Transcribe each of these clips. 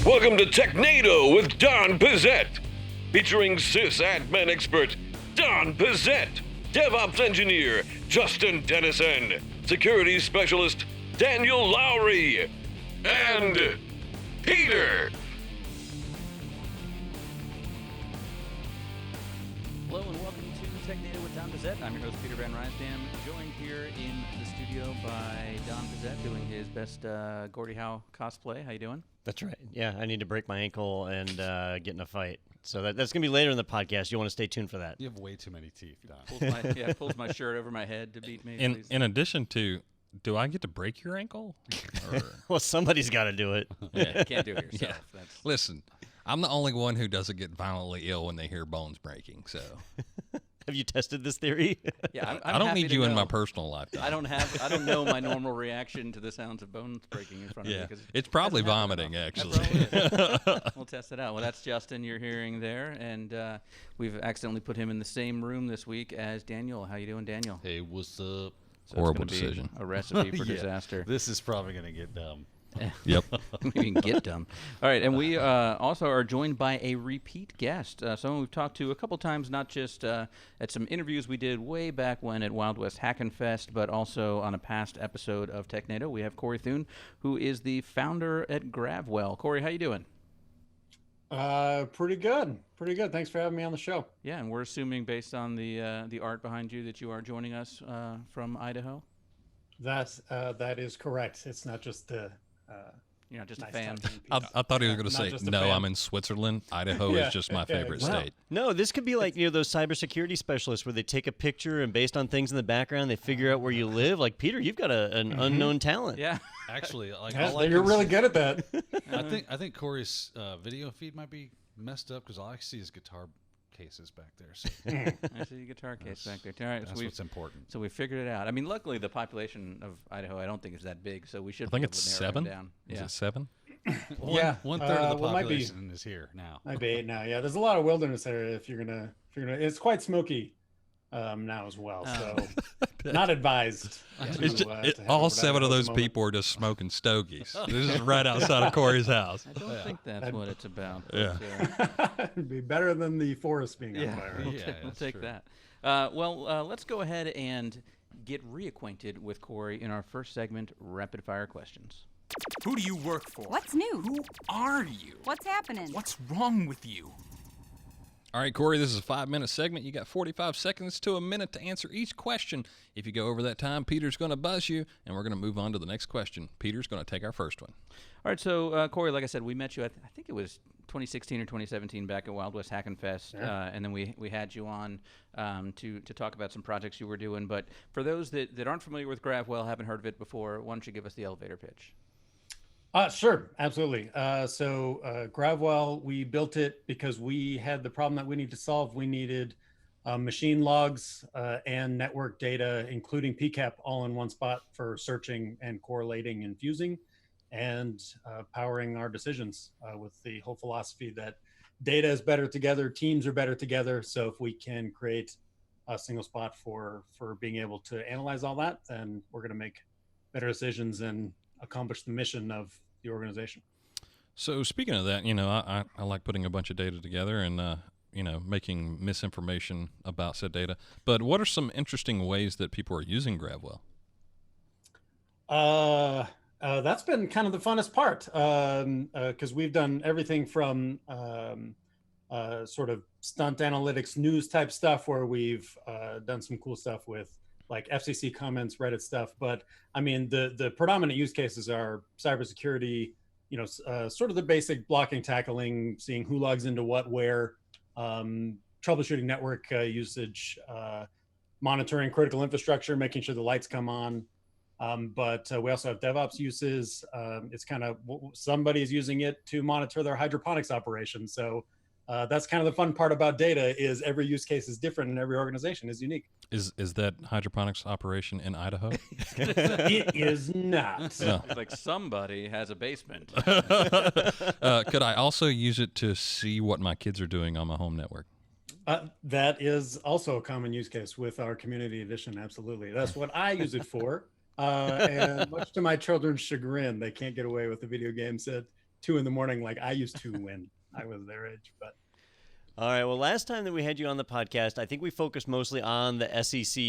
Welcome to Technado with Don Pizzette, featuring sysadmin expert Don Pizzette, DevOps engineer Justin Dennison, security specialist Daniel Lowry, and Peter. Hello and welcome to Technado with Don Pizzette. I'm your host Peter Van Rysdam, joined here in the studio by Don Pizzette doing his best Gordie Howe cosplay. How you doing? That's right. Yeah, I need to break my ankle and get in a fight. So that's going to be later in the podcast. You want to stay tuned for that. You have way too many teeth, Don. Pulls my shirt over my head to beat me. In addition to, do I get to break your ankle? Well, somebody's got to do it. Yeah, you can't do it yourself. Yeah. Listen, I'm the only one who doesn't get violently ill when they hear bones breaking. So, have you tested this theory? Yeah, I don't need you in my personal life. I don't know my normal reaction to the sounds of bones breaking in front of me. Because it's probably vomiting, actually. We'll test it out. Well, that's Justin you're hearing there, and we've accidentally put him in the same room this week as Daniel. How you doing, Daniel? Hey, what's up? So Horrible it's gonna be decision. A recipe for Yeah, disaster. This is probably going to get dumb. Yep. You can get dumb. All right, and we also are joined by a repeat guest, someone we've talked to a couple times, not just at some interviews we did way back when at Wild West Hackin' Fest, but also on a past episode of Technado. We have Corey Thuen, who is the founder at Gravwell. Corey, how you doing? Pretty good. Pretty good. Thanks for having me on the show. Yeah, and we're assuming based on the art behind you that you are joining us from Idaho. That is correct. It's not just You're not just nice a fan. I thought he was going to Not say, just a no, fan. I'm in Switzerland. Idaho Yeah, is just my yeah, favorite exactly. state. No, this could be like those cybersecurity specialists where they take a picture and based on things in the background, they figure out where you live. Like Peter, you've got an unknown talent. Yeah. Actually, like Yeah, all I you're can really see- good at that. I think Corey's video feed might be messed up because all I see is guitar cases back there. So I see your guitar case back there. All right, that's what's important. So we figured it out. I mean, luckily the population of Idaho I don't think is that big, so we should. I think be it's able to narrow 7. it down. Is Yeah. it 7? Yeah. One third of the well, might be- population is here now. Might be 8 now. Yeah, there's a lot of wilderness area if you're gonna. It's quite smoky now as well. So not advised. It's to, just, to it, head all over to 7 Idaho of at those the moment. people are just smoking stogies. This is right outside of Corey's house. I don't think that's what it's about. Yeah. But, It'd be better than the forest being on yeah, fire. we'll, Yeah, ta- we'll that's take true. that. Let's go ahead and get reacquainted with Corey in our first segment, rapid fire questions. Who do you work for? What's new? Who are you? What's happening? What's wrong with you? All right, Corey, this is a 5-minute segment. You got 45 seconds to a minute to answer each question. If you go over that time, Peter's going to buzz you, and we're going to move on to the next question. Peter's going to take our first one. All right, so Corey, like I said, we met you. I think it was 2016 or 2017 back at Wild West Hackin' Fest, and then we had you on to talk about some projects you were doing. But for those that aren't familiar with Gravwell, haven't heard of it before, why don't you give us the elevator pitch? Sure, absolutely. Gravwell, we built it because we had the problem that we need to solve. We needed machine logs and network data, including PCAP, all in one spot for searching and correlating and fusing and powering our decisions with the whole philosophy that data is better together, teams are better together. So if we can create a single spot for being able to analyze all that, then we're going to make better decisions and accomplish the mission of the organization. So speaking of that, I like putting a bunch of data together and, making misinformation about said data. But what are some interesting ways that people are using Gravwell? That's been kind of the funnest part because we've done everything from sort of stunt analytics news type stuff where we've done some cool stuff with like FCC comments, Reddit stuff. But I mean, the predominant use cases are cybersecurity, sort of the basic blocking, tackling, seeing who logs into what, where, troubleshooting network usage, monitoring critical infrastructure, making sure the lights come on. But we also have DevOps uses. It's kind of somebody's using it to monitor their hydroponics operation. So that's kind of the fun part about data is every use case is different and every organization is unique. Is that hydroponics operation in Idaho? It is not. No. It's like somebody has a basement. Could I also use it to see what my kids are doing on my home network? That is also a common use case with our community edition. Absolutely. That's what I use it for. And much to my children's chagrin, they can't get away with the video game set 2 in the morning like I used to when I was their age. But All right. Well, last time that we had you on the podcast, I think we focused mostly on the SEC,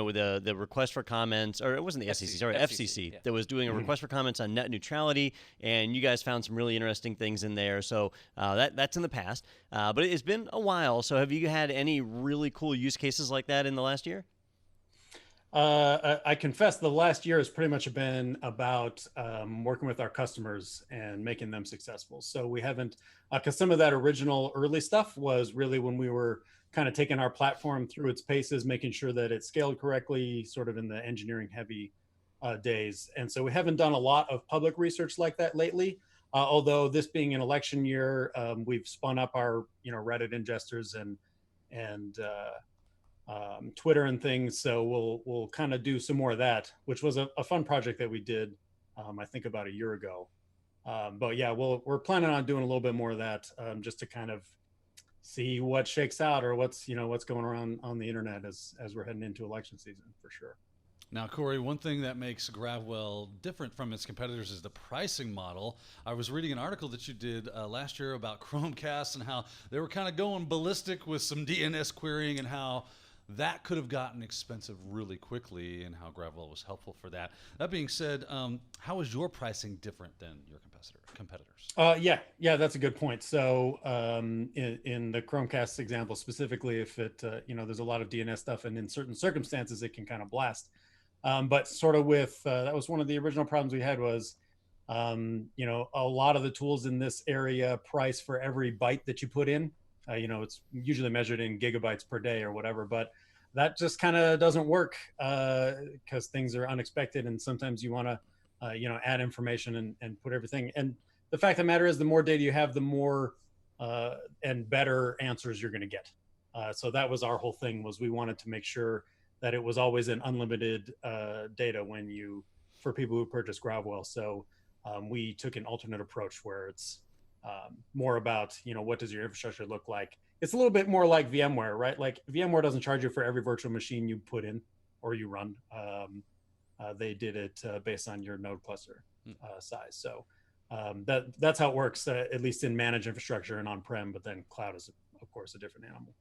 with the request for comments, or it wasn't the SEC, sorry, FCC, yeah. that was doing a request for comments on net neutrality, and you guys found some really interesting things in there. So that's in the past, but it's been a while. So have you had any really cool use cases like that in the last year? I confess the last year has pretty much been about working with our customers and making them successful. So we haven't, because some of that original early stuff was really when we were kind of taking our platform through its paces, making sure that it scaled correctly, sort of in the engineering heavy days. And so we haven't done a lot of public research like that lately. Although this being an election year, we've spun up our Reddit ingesters and Twitter and things. So we'll kind of do some more of that, which was a fun project that we did, I think about a year ago. But yeah, we're planning on doing a little bit more of that, just to kind of see what shakes out or what's going around on the internet as we're heading into election season for sure. Now, Corey, one thing that makes Gravwell different from its competitors is the pricing model. I was reading an article that you did last year about Chromecast and how they were kind of going ballistic with some DNS querying and how that could have gotten expensive really quickly and how Gravwell was helpful for that. That being said, how is your pricing different than your competitors? Yeah, that's a good point. So in the Chromecast example specifically, if it, there's a lot of DNS stuff and in certain circumstances, it can kind of blast. But sort of with, that was one of the original problems we had was, a lot of the tools in this area price for every byte that you put in. It's usually measured in gigabytes per day or whatever, but that just kind of doesn't work because things are unexpected. And sometimes you want to, add information and put everything. And the fact of the matter is the more data you have, the more and better answers you're going to get. So that was our whole thing, was we wanted to make sure that it was always an unlimited data for people who purchase Gravwell. So we took an alternate approach where it's more about, what does your infrastructure look like? It's a little bit more like VMware, right? Like VMware doesn't charge you for every virtual machine you put in or you run. They did it based on your node cluster size. So that's how it works, at least in managed infrastructure and on-prem, but then cloud is, of course, a different animal.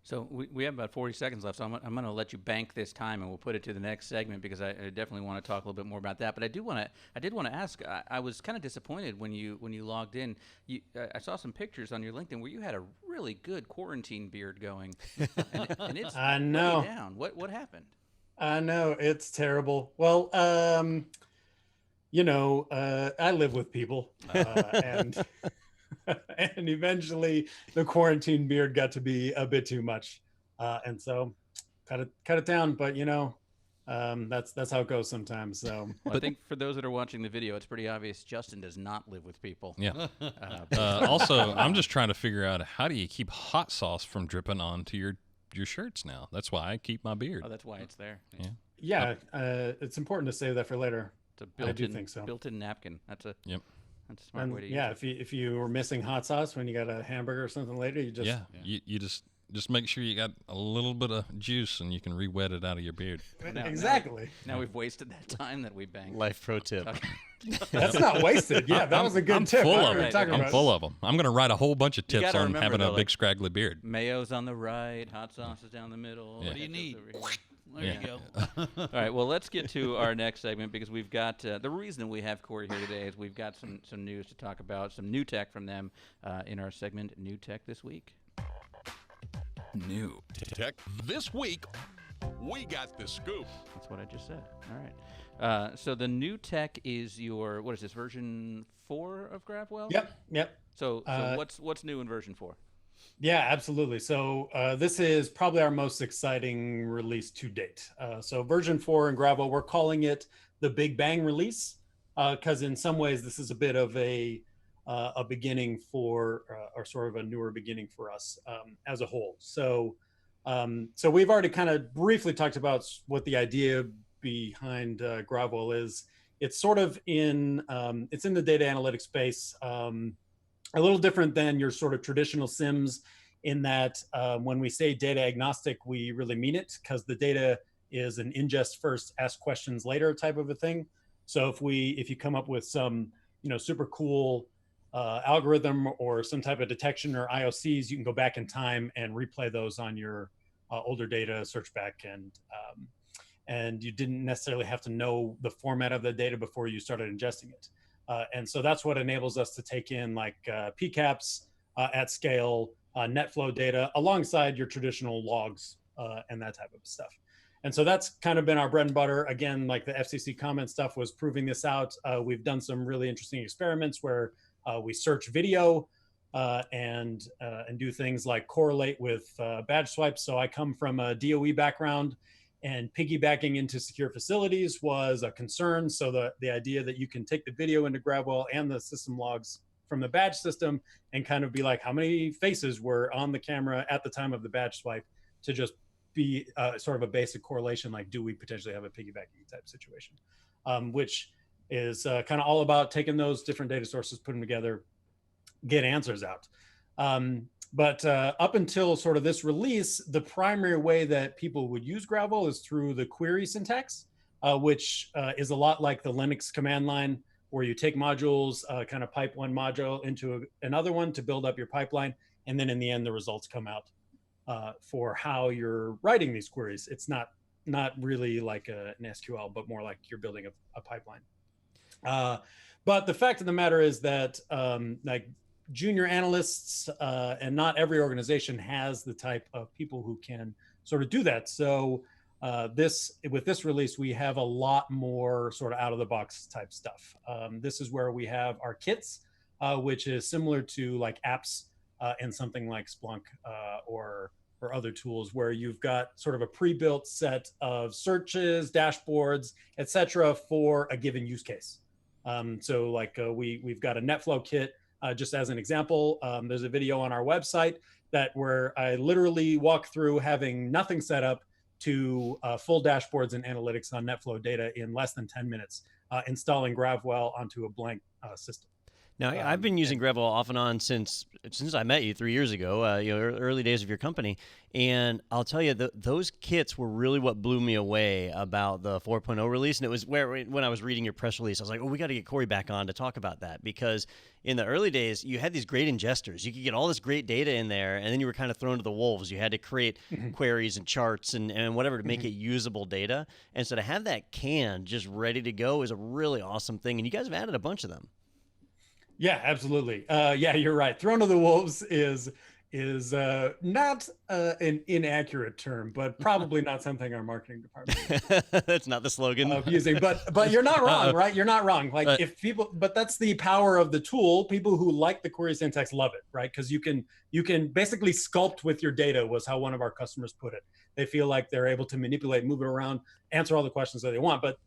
So we have about 40 seconds left, so I'm going to let you bank this time, and we'll put it to the next segment because I definitely want to talk a little bit more about that. But I did want to ask. I was kind of disappointed when you logged in. I saw some pictures on your LinkedIn where you had a really good quarantine beard going, and it's I know. way down. What happened? I know, it's terrible. Well, I live with people, and. And eventually the quarantine beard got to be a bit too much. And so cut it down, but that's how it goes sometimes. So well, I think for those that are watching the video, it's pretty obvious Justin does not live with people. Yeah. Also, I'm just trying to figure out, how do you keep hot sauce from dripping onto your shirts now? That's why I keep my beard. Oh, that's why it's there. Yeah. It's important to save that for later. It's a I do think so. Built-in napkin. That's a smart And way to yeah, use it. if you were missing hot sauce when you got a hamburger or something later, you just you just make sure you got a little bit of juice and you can re-wet it out of your beard. exactly. Now we've wasted that time that we banged. Life pro tip. That's not wasted. Yeah, that was a good tip. Full of I'm them. I'm full of them. I'm going to write a whole bunch of tips gotta on remember, having though, a big scraggly beard. Mayo's on the right, hot sauce is down the middle. Yeah. What do you need? There Yeah. you go. All right, well, let's get to our next segment because we've got the reason we have Corey here today is we've got some news to talk about, some new tech from them in our segment, New Tech This Week. New. Tech this week, we got the scoop. That's what I just said. All right. So the new tech is what is this, version 4 of Gravwell? Yep. So what's new in version 4? Yeah, absolutely. So this is probably our most exciting release to date. So version 4 in Gravwell, we're calling it the Big Bang release because in some ways this is a bit of a beginning for, or sort of a newer beginning for us as a whole. So we've already kind of briefly talked about what the idea behind Gravwell is. It's sort of it's in the data analytics space. A little different than your sort of traditional SIMs in that when we say data agnostic, we really mean it because the data is an ingest first, ask questions later type of a thing. So if you come up with some, super cool algorithm or some type of detection or IOCs, you can go back in time and replay those on your older data, search back, and you didn't necessarily have to know the format of the data before you started ingesting it. And so that's what enables us to take in like PCAPs at scale, NetFlow data alongside your traditional logs and that type of stuff. And so that's kind of been our bread and butter. Again, like the FCC comment stuff was proving this out. We've done some really interesting experiments where we search video and do things like correlate with badge swipes. So I come from a DOE background, and piggybacking into secure facilities was a concern. So the idea that you can take the video into Gravwell and the system logs from the badge system and kind of be like, how many faces were on the camera at the time of the badge swipe, to just be sort of a basic correlation, like, do we potentially have a piggybacking type situation, which is kind of all about taking those different data sources, put them together, get answers out. But up until sort of this release, the primary way that people would use Gravwell is through the query syntax, which is a lot like the Linux command line, where you take modules, kind of pipe one module into another one to build up your pipeline. And then in the end, the results come out for how you're writing these queries. It's not really like an SQL, but more like you're building a pipeline. But the fact of the matter is that like junior analysts and not every organization has the type of people who can sort of do that. So with this release, we have a lot more sort of out of the box type stuff. This is where we have our kits, which is similar to like apps and something like Splunk or other tools, where you've got sort of a pre-built set of searches, dashboards, etc. for a given use case. So like we've got a NetFlow kit. Just as an example, there's a video on our website where I literally walk through having nothing set up to full dashboards and analytics on NetFlow data in less than 10 minutes, installing Gravwell onto a blank system. Now, I've been using Gravwell off and on since I met you 3 years ago, early days of your company. And I'll tell you, those kits were really what blew me away about the 4.0 release. And it was when I was reading your press release, I was like, oh, we got to get Corey back on to talk about that. Because in the early days, you had these great ingesters. You could get all this great data in there, and then you were kind of thrown to the wolves. You had to create queries and charts and whatever to make it usable data. And so to have that canned, just ready to go, is a really awesome thing. And you guys have added a bunch of them. Yeah, absolutely. Yeah, you're right. Thrown to the wolves is not an inaccurate term, but probably not something our marketing department that's not the slogan of using. But you're not wrong, right? You're not wrong. Like if people, but that's the power of the tool. People who like the query syntax love it, right? Because you can basically sculpt with your data, was how one of our customers put it. They feel like they're able to manipulate, move it around, answer all the questions that they want. But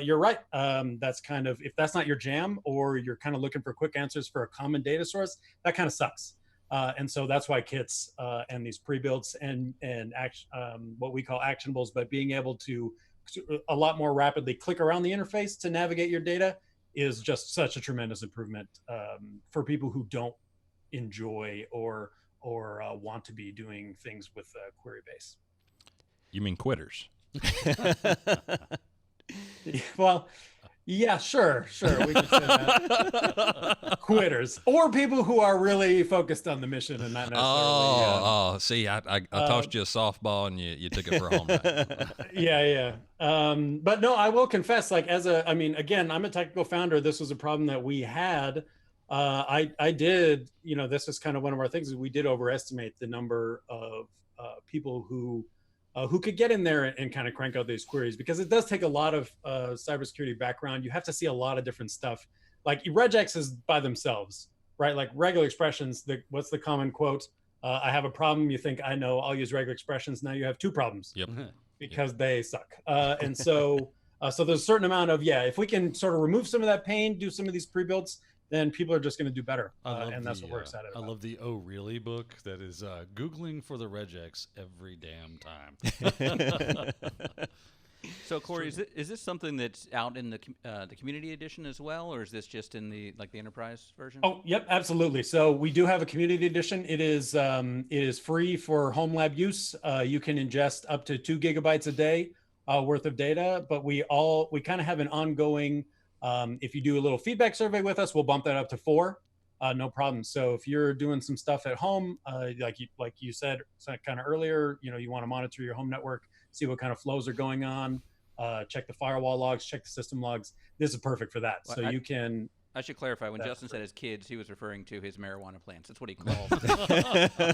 you're right. That's kind of, if that's not your jam, or you're kind of looking for quick answers for a common data source, that kind of sucks. And so that's why kits and these pre-builts and what we call actionables, but being able to a lot more rapidly click around the interface to navigate your data, is just such a tremendous improvement for people who don't enjoy or want to be doing things with query base. You mean quitters? Well, yeah, sure. We can say that. Quitters, or people who are really focused on the mission and not necessarily. See, I tossed you a softball and you took it for home run. Yeah. But no, I will confess, like again, I'm a technical founder. This was a problem that we had. I did, this is kind of one of our things, is we did overestimate the number of people who could get in there and kind of crank out these queries, because it does take a lot of cybersecurity background. You have to see a lot of different stuff. Like regexes by themselves, right? Like regular expressions, what's the common quote? I have a problem, you think I know, I'll use regular expressions. Now you have two problems. Yep. Because they suck. And so there's a certain amount of, if we can sort of remove some of that pain, do some of these pre-builds, then people are just going to do better. And that's what we're excited about. I love the Oh Really book that is Googling for the regex every damn time. So Corey, is this something that's out in the community edition as well, or is this just in the enterprise version? Oh, yep, absolutely. So we do have a community edition. It is free for home lab use. You can ingest up to 2 gigabytes a day worth of data, but we kind of have an ongoing. If you do a little feedback survey with us, we'll bump that up to 4. no problem. So if you're doing some stuff at home, like you said kind of earlier, you want to monitor your home network, see what kind of flows are going on, check the firewall logs, check the system logs. This is perfect for that. Well, So you can. I should clarify, when Justin said his kids, he was referring to his marijuana plants. That's what he called.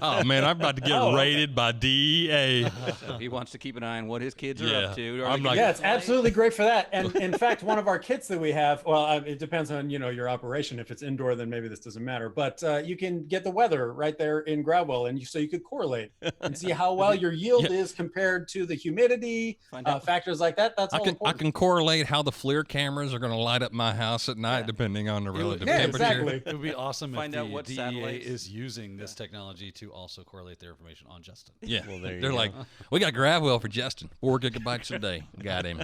Oh man, I'm about to get raided by DEA. So he wants to keep an eye on what his kids are Yeah. up to. I'm like- Yeah, it's absolutely great for that. And in fact, one of our kits that we have, well, it depends on, your operation. If it's indoor, then maybe this doesn't matter. But you can get the weather right there in Gravwell, and so you could correlate and see how well your yield is compared to the humidity, factors like that. That's all I important. can correlate how the FLIR cameras are going to light up my house at night, depending on the relative temperature. Exactly. It would be awesome Find if out the what DEA satellites- is using this technology to also correlate their information on Justin. Yeah, Well, there you they're go. like, we got Gravwell for Justin, 4 gigabytes a day. Got him.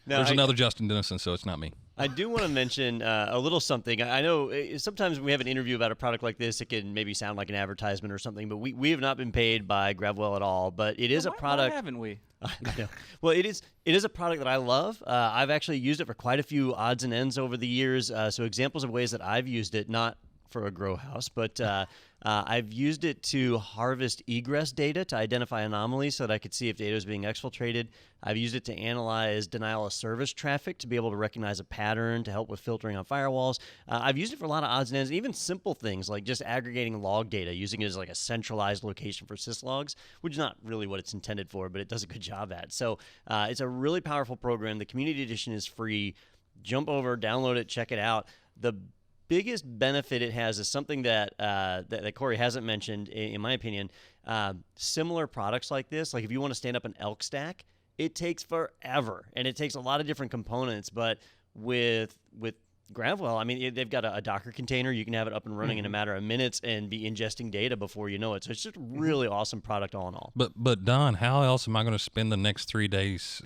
Now, There's another Justin Dennison, so it's not me. I do want to mention a little something. I know sometimes when we have an interview about a product like this, it can maybe sound like an advertisement or something, but we have not been paid by Gravwell at all. But it is a product. Why haven't we? I know. Well, it is a product that I love. I've actually used it for quite a few odds and ends over the years. So examples of ways that I've used it, not for a grow house, but I've used it to harvest egress data to identify anomalies so that I could see if data is being exfiltrated. I've used it to analyze denial of service traffic to be able to recognize a pattern to help with filtering on firewalls. I've used it for a lot of odds and ends, even simple things like just aggregating log data, using it as like a centralized location for syslogs, which is not really what it's intended for, but it does a good job at. So it's a really powerful program. The community edition is free. Jump over, download it, check it out. The biggest benefit it has is something that that Corey hasn't mentioned, in my opinion. Similar products like this, like if you want to stand up an elk stack, it takes forever, and it takes a lot of different components. But with Gravwell, I mean, they've got a Docker container. You can have it up and running in a matter of minutes and be ingesting data before you know it. So it's just a really awesome product all in all. But Don, how else am I going to spend the next 3 days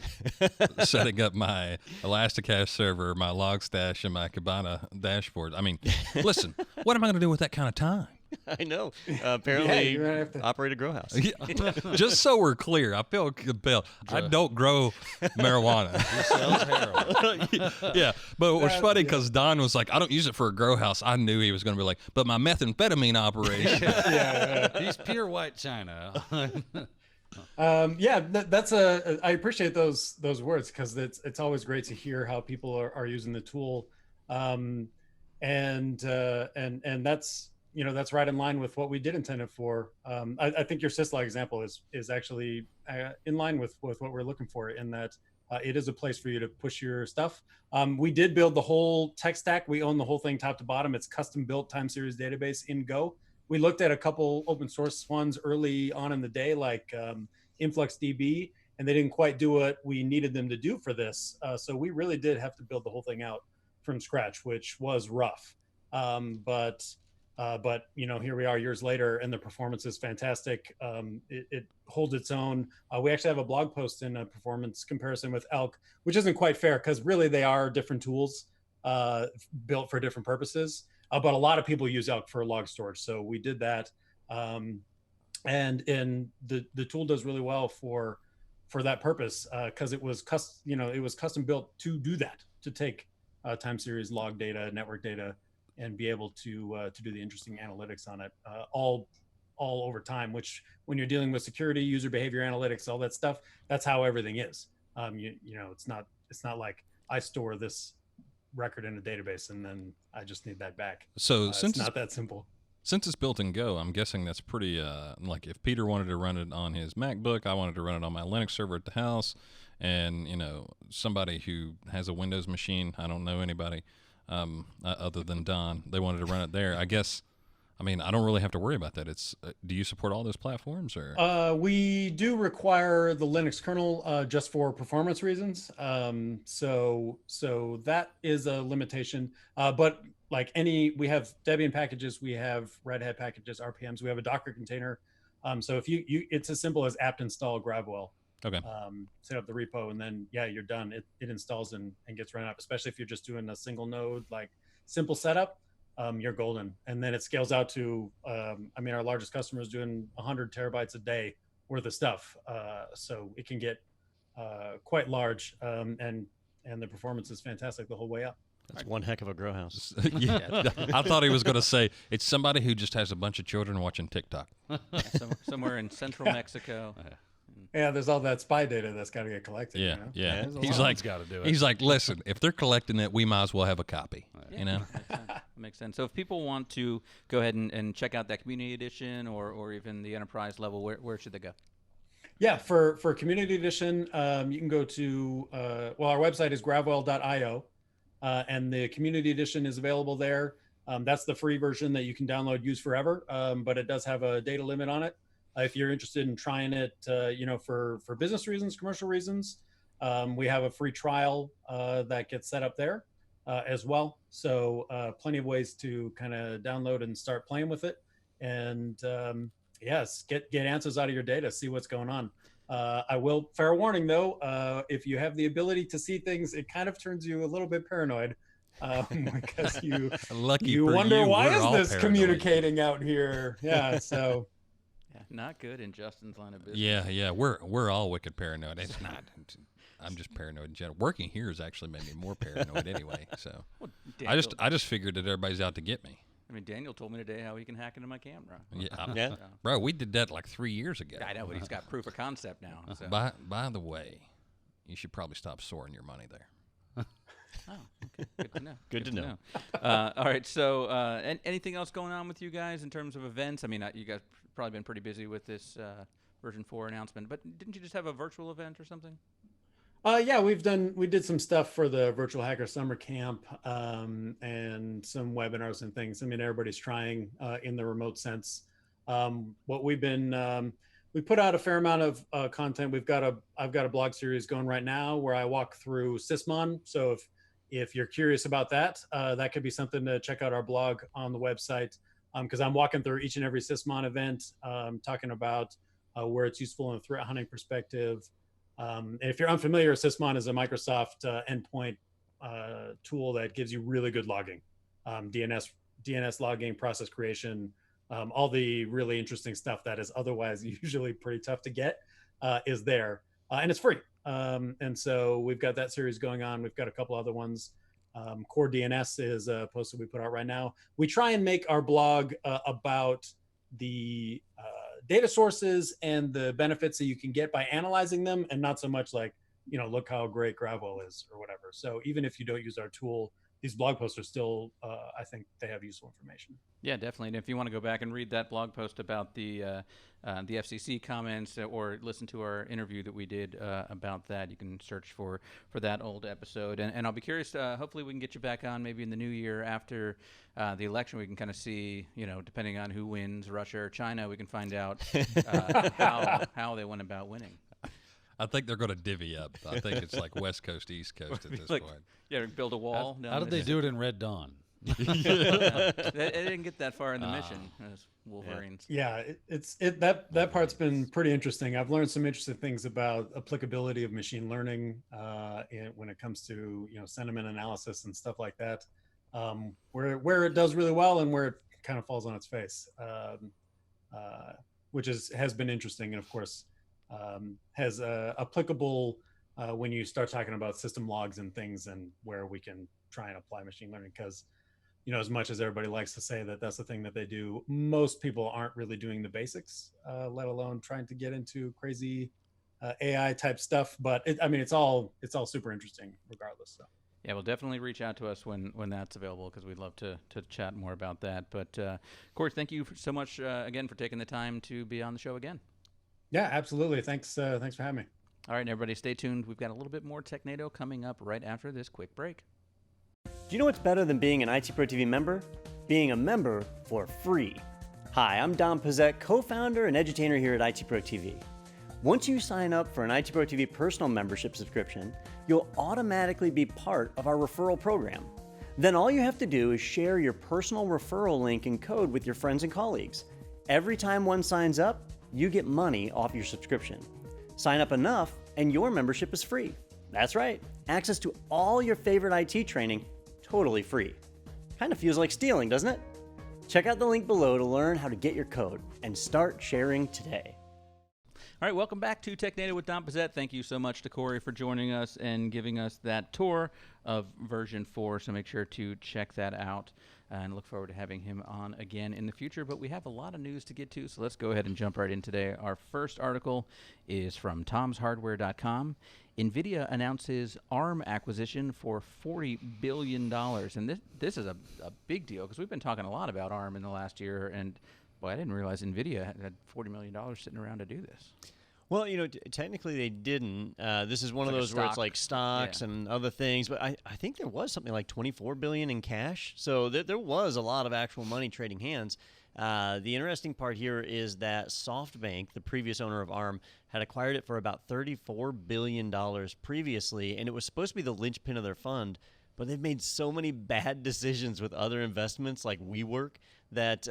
setting up my Elasticache server, my Logstash, and my Kibana dashboard? I mean, listen, what am I going to do with that kind of time? I know. Apparently, you're gonna have to- operate a grow house. Just so we're clear, I feel compelled. I don't grow marijuana. Yeah, but it was funny because Don was like, I don't use it for a grow house. I knew he was going to be like, but my methamphetamine operation. He's pure white China. That's I appreciate those words, because it's always great to hear how people are using the tool, and that's that's right in line with what we did intend it for. I think your syslog example is actually in line with what we're looking for, in that it is a place for you to push your stuff. We did build the whole tech stack. We own the whole thing top to bottom. It's custom built time series database in Go. We looked at a couple open source ones early on in the day, like InfluxDB, and they didn't quite do what we needed them to do for this. So we really did have to build the whole thing out from scratch, which was rough. But here we are years later, and the performance is fantastic. It holds its own. We actually have a blog post in a performance comparison with Elk, which isn't quite fair, because really they are different tools built for different purposes. But a lot of people use Elk for log storage, so we did that. And the tool does really well for that purpose, because it was custom built to do that, to take time series log data, network data, and be able to do the interesting analytics on it all over time. Which, when you're dealing with security, user behavior analytics, all that stuff, that's how everything is. It's not like I store this record in a database and then I just need that back. So since it's not that simple. Since it's built in Go, I'm guessing that's pretty, like if Peter wanted to run it on his MacBook, I wanted to run it on my Linux server at the house, and, somebody who has a Windows machine, I don't know anybody other than Don, they wanted to run it there. I guess, I don't really have to worry about that. It's, do you support all those platforms, or? We do require the Linux kernel just for performance reasons. So that is a limitation, but like we have Debian packages, we have Red Hat packages, RPMs, we have a Docker container. So if you it's as simple as apt install Gravwell. Okay. Set up the repo, and then you're done. It installs and gets run up, especially if you're just doing a single node, like simple setup, you're golden. And then it scales out to, our largest customer is doing 100 terabytes a day worth of stuff. So it can get quite large, and the performance is fantastic the whole way up. That's one heck of a grow house. Yeah, I thought he was going to say it's somebody who just has a bunch of children watching TikTok. Somewhere in central Mexico. Yeah, there's all that spy data that's got to get collected. Yeah, you know? yeah. There's a He's lot like, that's gotta do it. he's like, listen, if they're collecting it, we might as well have a copy. You know. Makes sense. So if people want to go ahead and check out that community edition or even the enterprise level, where should they go? Yeah, for community edition, you can go to our website is gravwell.io, and the community edition is available there. That's the free version that you can download, use forever, but it does have a data limit on it. If you're interested in trying it, for business reasons, commercial reasons, we have a free trial that gets set up there as well. So plenty of ways to kind of download and start playing with it, and yes, get answers out of your data, see what's going on. I will, fair warning though, if you have the ability to see things, it kind of turns you a little bit paranoid. Because you wonder why is this paranoid. communicating out here? Yeah, so Yeah, not good in Justin's line of business. Yeah. We're all wicked paranoid. It's not. I'm just paranoid in general. Working here has actually made me more paranoid anyway. So Well, I just figured that everybody's out to get me. I mean, Daniel told me today how he can hack into my camera. Yeah, bro, we did that like 3 years ago. I know, but he's got proof of concept now. So. By the way, you should probably stop storing your money there. Oh, okay. Good to know. Good to know. All right. So, anything else going on with you guys in terms of events? I mean, you guys probably been pretty busy with this version 4 announcement, but didn't you just have a virtual event or something? Yeah, we did some stuff for the Virtual Hacker Summer Camp, and some webinars and things. I mean, everybody's trying in the remote sense. What we've been, we put out a fair amount of content. I've got a blog series going right now where I walk through Sysmon. So if you're curious about that, that could be something to check out our blog on the website, because I'm walking through each and every Sysmon event, talking about where it's useful in a threat hunting perspective. And if you're unfamiliar, Sysmon is a Microsoft endpoint tool that gives you really good logging, DNS logging, process creation, all the really interesting stuff that is otherwise usually pretty tough to get is there, and it's free. And so we've got that series going on. We've got a couple other ones. Core DNS is a post that we put out right now. We try and make our blog about the data sources and the benefits that you can get by analyzing them, and not so much like, look how great Gravwell is or whatever. So even if you don't use our tool, these blog posts are still, I think they have useful information. Yeah, definitely. And if you want to go back and read that blog post about the FCC comments, or listen to our interview that we did about that, you can search for that old episode. And I'll be curious. Hopefully, we can get you back on maybe in the new year after the election. We can kind of see, depending on who wins, Russia or China, we can find out how they went about winning. I think they're going to divvy up. I think it's like West Coast, East Coast at this point. Yeah, build a wall. How did they do it in Red Dawn? They didn't get that far in the mission as Wolverines. Yeah, that part's been pretty interesting. I've learned some interesting things about applicability of machine learning when it comes to sentiment analysis and stuff like that. Where it does really well and where it kind of falls on its face, which has been interesting, and of course has applicable when you start talking about system logs and things, and where we can try and apply machine learning. Because as much as everybody likes to say that that's the thing that they do, most people aren't really doing the basics, let alone trying to get into crazy AI type stuff. But it's all super interesting regardless. So. Yeah, well, definitely reach out to us when that's available, because we'd love to chat more about that. But Corey, thank you so much again for taking the time to be on the show again. Yeah, absolutely. Thanks for having me. All right, everybody, stay tuned. We've got a little bit more Technado coming up right after this quick break. Do you know what's better than being an IT Pro TV member? Being a member for free. Hi, I'm Don Pizzette, co-founder and edutainer here at IT Pro TV. Once you sign up for an IT Pro TV personal membership subscription, you'll automatically be part of our referral program. Then all you have to do is share your personal referral link and code with your friends and colleagues. Every time one signs up, you get money off your subscription. Sign up enough and your membership is free. That's right, access to all your favorite IT training, totally free. Kind of feels like stealing, doesn't it? Check out the link below to learn how to get your code and start sharing today. All right, welcome back to Technado with Don Pizzette. Thank you so much to Corey for joining us and giving us that tour of version 4. So make sure to check that out and look forward to having him on again in the future. But we have a lot of news to get to, so let's go ahead and jump right in today. Our first article is from tomshardware.com. Nvidia announces ARM acquisition for $40 billion. And this is a big deal because we've been talking a lot about ARM in the last year, and boy, I didn't realize Nvidia had $40 million sitting around to do this. Well, technically they didn't. This is one of like a those where it's stock. like stocks and other things. But I think there was something like $24 billion in cash. So there was a lot of actual money trading hands. The interesting part here is that SoftBank, the previous owner of ARM, had acquired it for about $34 billion previously, and it was supposed to be the linchpin of their fund. But they've made so many bad decisions with other investments like WeWork that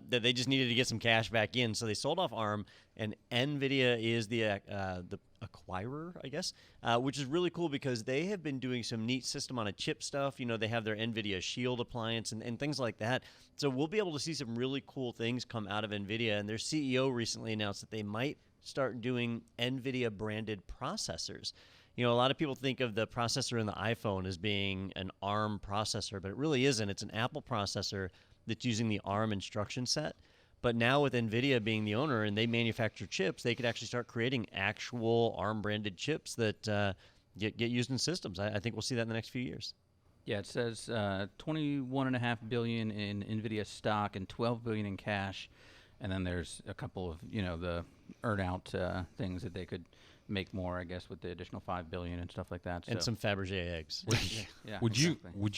they just needed to get some cash back in. So they sold off ARM, and Nvidia is the acquirer, I guess, which is really cool because they have been doing some neat system-on-a-chip stuff. They have their Nvidia Shield appliance and things like that. So we'll be able to see some really cool things come out of Nvidia. And their CEO recently announced that they might start doing Nvidia-branded processors. A lot of people think of the processor in the iPhone as being an ARM processor, but it really isn't. It's an Apple processor that's using the ARM instruction set. But now with Nvidia being the owner and they manufacture chips, they could actually start creating actual ARM-branded chips that get used in systems. I think we'll see that in the next few years. Yeah, it says $21.5 billion in Nvidia stock and $12 billion in cash, and then there's a couple of the earn-out things that they could make more, I guess, with the additional $5 billion and stuff like that. And some Fabergé eggs. Yeah, Would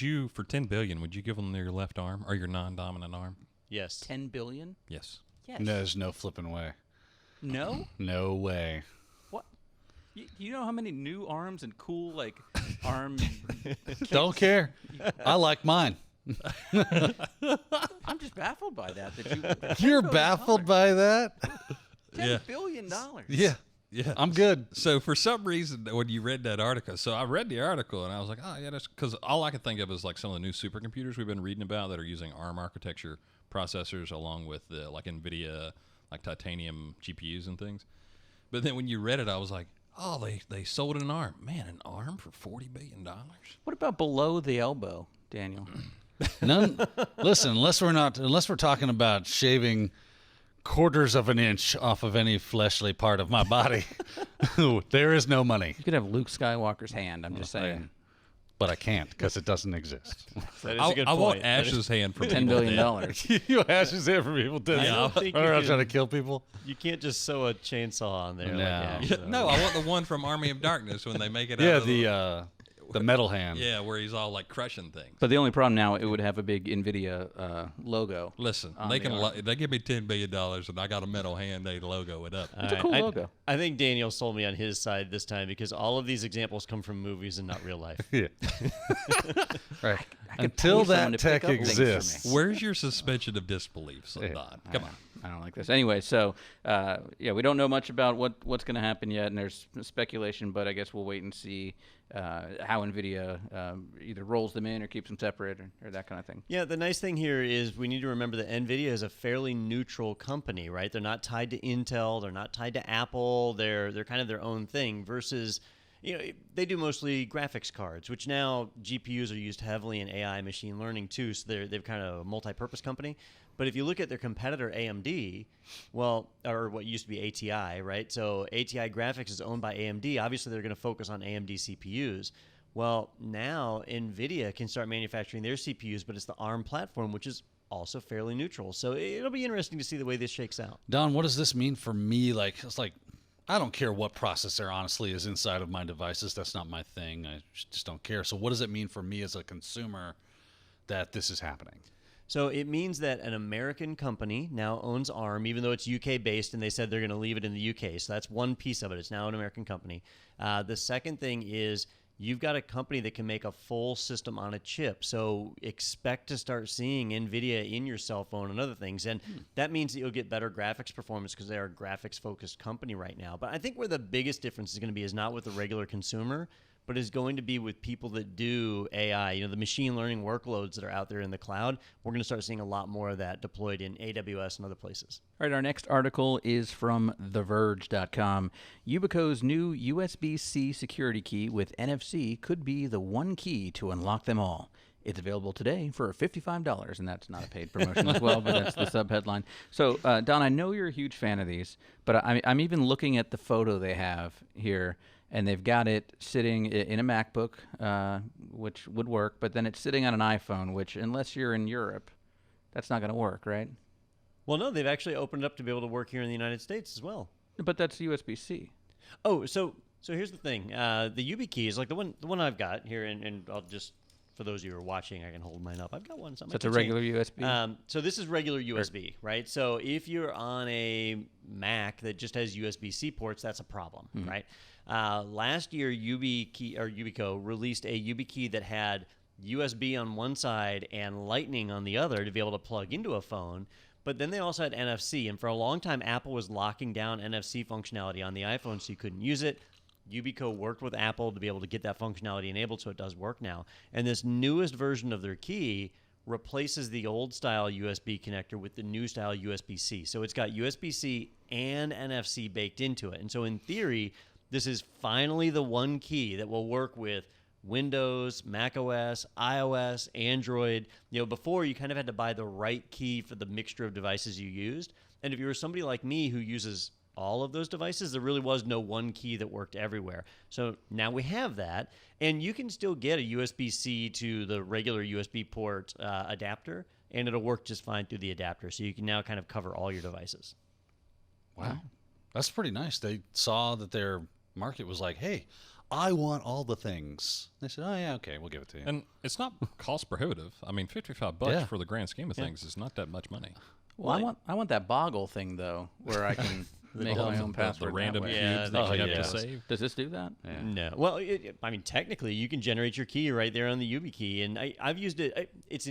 you for $10 billion? Would you give them your left arm or your non-dominant arm? Yes. $10 billion? Yes. Yes. No, there's no flipping way. No? No way. What? You know how many new arms and cool arm? Don't care. I like mine. I'm just baffled by that. You're baffled by that? $10 billion. Yeah. Yeah, I'm good. So for some reason, when you read that article, so I read the article and I was like, oh yeah, that's because all I could think of is like some of the new supercomputers we've been reading about that are using ARM architecture processors along with the like Nvidia, like titanium GPUs and things. But then when you read it, I was like, oh, they sold an ARM. Man, an ARM for $40 billion. What about below the elbow, Daniel? None. Listen, unless we're talking about shaving quarters of an inch off of any fleshly part of my body, there is no money. You could have Luke Skywalker's hand. I'm just saying. But I can't because it doesn't exist. That is a good I point. want Ash's hand for $10 billion. You Ash's hand for people dead. I don't think Run you around can- trying to kill people. You can't just sew a chainsaw on there. No. Like Ash, Yeah, so. no, I want the one from Army of Darkness when they make it. Yeah, out of the metal hand. yeah, where he's all like crushing things. But the only problem now, it would have a big Nvidia logo. Listen, on they the can arm. they give me $10 billion and I got a metal hand. They logo it up. All It's a cool right. logo. I think Daniel sold me on his side this time because all of these examples come from movies and not real life. Yeah. Right. could Until pay someone that to pick tech up things for me. exists. Where's your suspension of disbelief, Don? Come on. I don't like this. Anyway, so we don't know much about what's going to happen yet, and there's speculation, but I guess we'll wait and see how Nvidia either rolls them in or keeps them separate or that kind of thing. Yeah, the nice thing here is we need to remember that NVIDIA is a fairly neutral company, right? They're not tied to Intel. They're not tied to Apple. They're kind of their own thing versus, they do mostly graphics cards, which now GPUs are used heavily in AI machine learning too, so they're kind of a multi-purpose company. But if you look at their competitor AMD, or what used to be ATI, right? So ATI Graphics is owned by AMD. Obviously, they're going to focus on AMD CPUs. Well, now NVIDIA can start manufacturing their CPUs, but it's the ARM platform, which is also fairly neutral. So it'll be interesting to see the way this shakes out. Don, what does this mean for me? It's like, I don't care what processor, honestly, is inside of my devices. That's not my thing. I just don't care. So what does it mean for me as a consumer that this is happening? So it means that an American company now owns ARM, even though it's UK-based, and they said they're going to leave it in the UK. So that's one piece of it. It's now an American company. The second thing is you've got a company that can make a full system on a chip. So expect to start seeing NVIDIA in your cell phone and other things. And that means that you'll get better graphics performance because they're a graphics-focused company right now. But I think where the biggest difference is going to be is not with the regular consumer, but is going to be with people that do AI, the machine learning workloads that are out there in the cloud. We're going to start seeing a lot more of that deployed in AWS and other places. All right, our next article is from TheVerge.com. Yubico's new USB-C security key with NFC could be the one key to unlock them all. It's available today for $55, and that's not a paid promotion as well, but that's the sub-headline. So, Don, I know you're a huge fan of these, but I'm even looking at the photo they have here, and they've got it sitting in a MacBook, which would work, but then it's sitting on an iPhone, which, unless you're in Europe, that's not going to work, right? Well, no, they've actually opened it up to be able to work here in the United States as well. But that's USB-C. Oh, so here's the thing. The Yubikey is like the one I've got here, and I'll just... For those of you who are watching, I can hold mine up. I've got one. So it's a regular USB? So this is regular USB, right? So if you're on a Mac that just has USB-C ports, that's a problem, right? Last year, Yubico released a Yubikey that had USB on one side and Lightning on the other to be able to plug into a phone. But then they also had NFC, and for a long time, Apple was locking down NFC functionality on the iPhone so you couldn't use it. Yubico worked with Apple to be able to get that functionality enabled, so it does work now. And this newest version of their key replaces the old style USB connector with the new style USB-C. So it's got USB-C and NFC baked into it. And so in theory, this is finally the one key that will work with Windows, Mac OS, iOS, Android. Before you kind of had to buy the right key for the mixture of devices you used. And if you were somebody like me who uses all of those devices, there really was no one key that worked everywhere. So now we have that, and you can still get a USB-C to the regular USB port adapter, and it'll work just fine through the adapter. So you can now kind of cover all your devices. Wow. That's pretty nice. They saw that their market was like, hey, I want all the things. They said, oh, yeah, okay, we'll give it to you. And it's not cost prohibitive. I mean, $55 for the grand scheme of things is not that much money. Well, I want that Boggle thing, though, where I can make my own password. The random that way. cubes that you have to save. Does this do that? Yeah. No. Well, technically, you can generate your key right there on the Yubikey, and I've used it. Its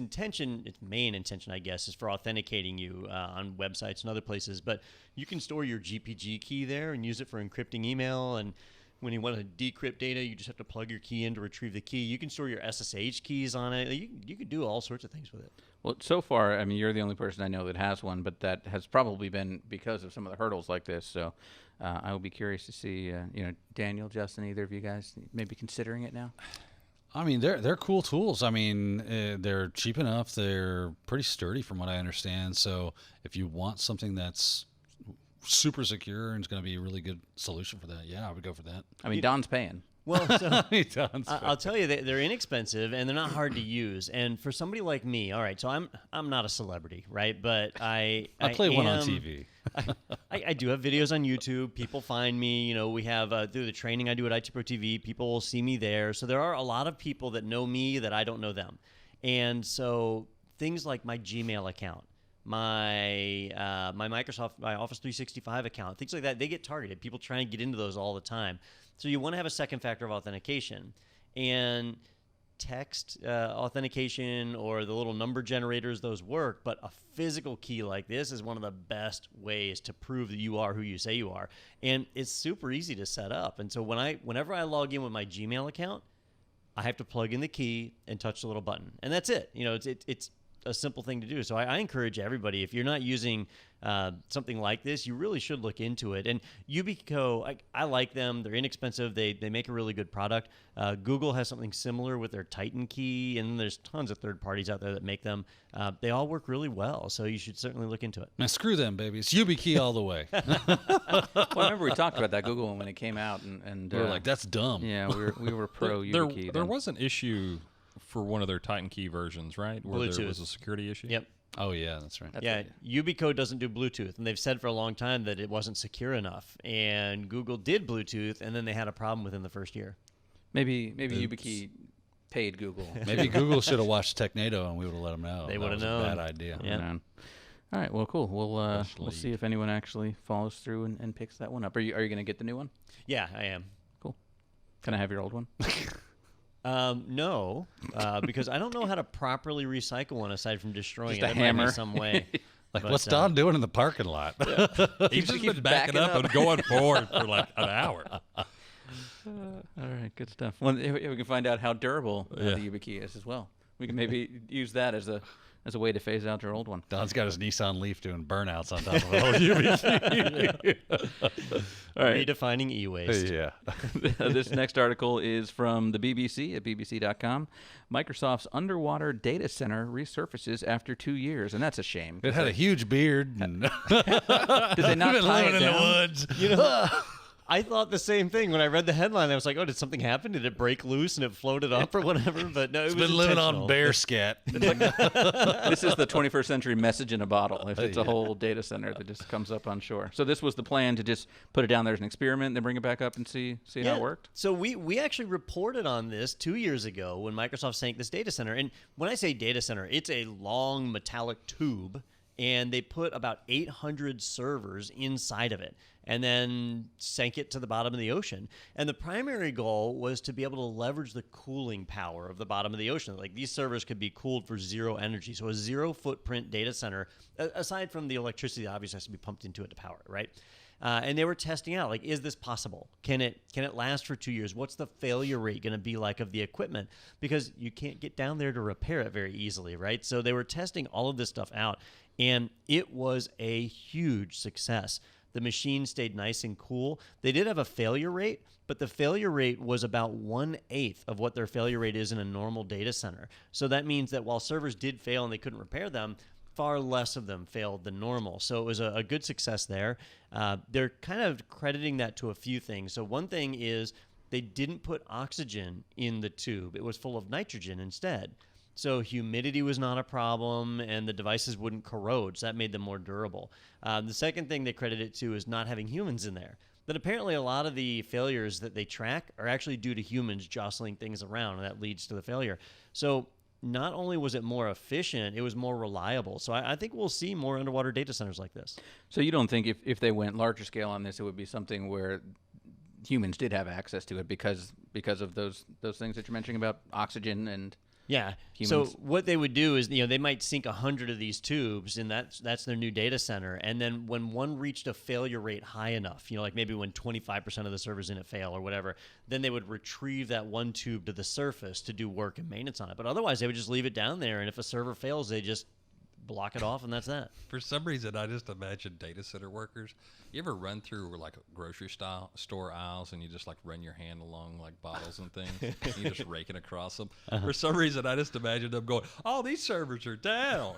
main intention, I guess, is for authenticating you on websites and other places. But you can store your GPG key there and use it for encrypting email. And when you want to decrypt data, you just have to plug your key in to retrieve the key. You can store your SSH keys on it. You can do all sorts of things with it. Well, so far, I mean, you're the only person I know that has one, but that has probably been because of some of the hurdles like this. So I will be curious to see, Daniel, Justin, either of you guys maybe considering it now? I mean, they're cool tools. I mean, they're cheap enough. They're pretty sturdy from what I understand. So if you want something that's super secure and it's going to be a really good solution for that, yeah, I would go for that. I mean, Don's paying. Well, so Don's I'll tell you, they're inexpensive and they're not hard to use. And for somebody like me, all right, so I'm not a celebrity, right? But I play one on TV. I do have videos on YouTube. People find me. We have through the training I do at IT Pro TV, people will see me there. So there are a lot of people that know me that I don't know them. And so things like my Gmail account, my Microsoft, my Office 365 account, things like that, they get targeted. People try and get into those all the time. So you want to have a second factor of authentication. And text authentication or the little number generators, those work, but a physical key like this is one of the best ways to prove that you are who you say you are. And it's super easy to set up. And so whenever I log in with my Gmail account, I have to plug in the key and touch the little button. And that's it. It's a simple thing to do. So I encourage everybody, if you're not using something like this, you really should look into it. And Yubico, I like them. They're inexpensive. They make a really good product. Google has something similar with their Titan key, and there's tons of third parties out there that make them. They all work really well, so you should certainly look into it. Now, screw them, baby. It's Yubikey all the way. Well, I remember we talked about that Google one when it came out, and we were like, that's dumb. Yeah, we were pro Yubikey. There was an issue for one of their Titan key versions, right? Where Bluetooth. There was a security issue? Yep. Oh, yeah, that's right. Yubico doesn't do Bluetooth, and they've said for a long time that it wasn't secure enough. And Google did Bluetooth, and then they had a problem within the first year. Maybe Yubikey paid Google. Maybe Google should have watched Technado, and we would have let them know. They would have known. known. Bad idea. Yeah. All right. Well, cool. We'll see if anyone actually follows through and picks that one up. Are you going to get the new one? Yeah, I am. Cool. Can I have your old one? No, because I don't know how to properly recycle one aside from destroying Just it. a hammer. Some way. Like, what's Don doing in the parking lot? He's just been backing up and going forward for like an hour. All right, good stuff. Well, we can find out how durable the Yubikey is as well. We can maybe use that as a way to phase out your old one. Don's got his Nissan Leaf doing burnouts on top of an old Yubico. All right. Redefining e-waste. Yeah. This next article is from the BBC at bbc.com. Microsoft's underwater data center resurfaces after 2 years, and that's a shame. It had a huge beard. And Did they not been tie living it in down? the woods. You know, I thought the same thing when I read the headline. I was like, "Oh, did something happen? Did it break loose and it floated up or whatever?" But no, it It's was been living intentional. on bear scat. This is the 21st century message in a bottle. If it's a whole data center that just comes up on shore. So this was the plan, to just put it down there as an experiment, then bring it back up and see how it worked? So we actually reported on this 2 years ago when Microsoft sank this data center. And when I say data center, it's a long metallic tube, and they put about 800 servers inside of it and then sank it to the bottom of the ocean. And the primary goal was to be able to leverage the cooling power of the bottom of the ocean. Like, these servers could be cooled for zero energy. So a zero footprint data center, aside from the electricity that obviously has to be pumped into it to power it, right? And they were testing out, like, is this possible? Can it last for 2 years? What's the failure rate going to be like of the equipment? Because you can't get down there to repair it very easily, right? So they were testing all of this stuff out, and it was a huge success. The machine stayed nice and cool. They did have a failure rate, but the failure rate was about 1/8 of what their failure rate is in a normal data center. So that means that while servers did fail and they couldn't repair them, far less of them failed than normal. So it was a good success there. They're kind of crediting that to a few things. So one thing is they didn't put oxygen in the tube. It was full of nitrogen instead. So humidity was not a problem, and the devices wouldn't corrode, so that made them more durable. The second thing they credit it to is not having humans in there. That apparently a lot of the failures that they track are actually due to humans jostling things around, and that leads to the failure. So not only was it more efficient, it was more reliable. So I think we'll see more underwater data centers like this. So you don't think if they went larger scale on this, it would be something where humans did have access to it because of those things that you're mentioning about oxygen and... Yeah. Humans. So what they would do is, they might sink 100 of these tubes, and that's their new data center. And then when one reached a failure rate high enough, like maybe when 25% of the servers in it fail or whatever, then they would retrieve that one tube to the surface to do work and maintenance on it. But otherwise, they would just leave it down there, and if a server fails, they just block it off, and that's that. For some reason, I just imagine data center workers. You ever run through like grocery store aisles and you just like run your hand along like bottles and things? And you're just raking across them. For some reason, I just imagine them going, "Oh, these servers are down."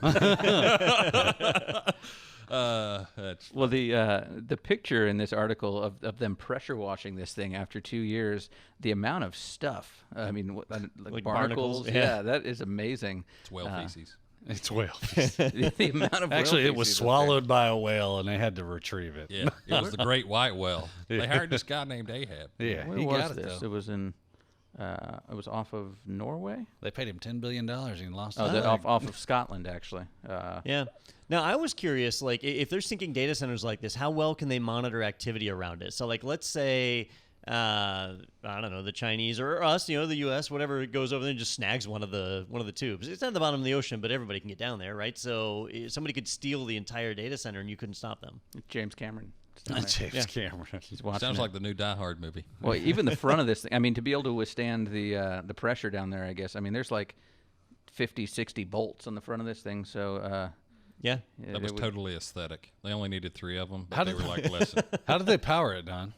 Well, the picture in this article of them pressure washing this thing after 2 years, the amount of stuff. I mean, like barnacles. Yeah, that is amazing. It's whale feces. It's whale. The amount of Actually, whale it was feces swallowed by a whale, and they had to retrieve it. Yeah, it was the great white whale. They hired this guy named Ahab. Yeah, Where he was got it, this? though. It was in. It was off of Norway. They paid him $10 billion, and he lost Oh, his leg. off of Scotland, actually. Yeah. Now, I was curious, like, if they're sinking data centers like this, how well can they monitor activity around it? So, like, let's say, I don't know, the Chinese or us, the U.S., whatever, goes over there and just snags one of the tubes. It's at the bottom of the ocean, but everybody can get down there, right? So somebody could steal the entire data center, and you couldn't stop them. James Cameron. is down there. James Cameron. He's watching Sounds it. like the new Die Hard movie. Well, even the front of this thing, I mean, to be able to withstand the pressure down there, I guess. I mean, there's like 50, 60 bolts on the front of this thing, so... Yeah. That was totally aesthetic. They only needed 3 of them, but How they did were like, "Listen, How did they power it, Don?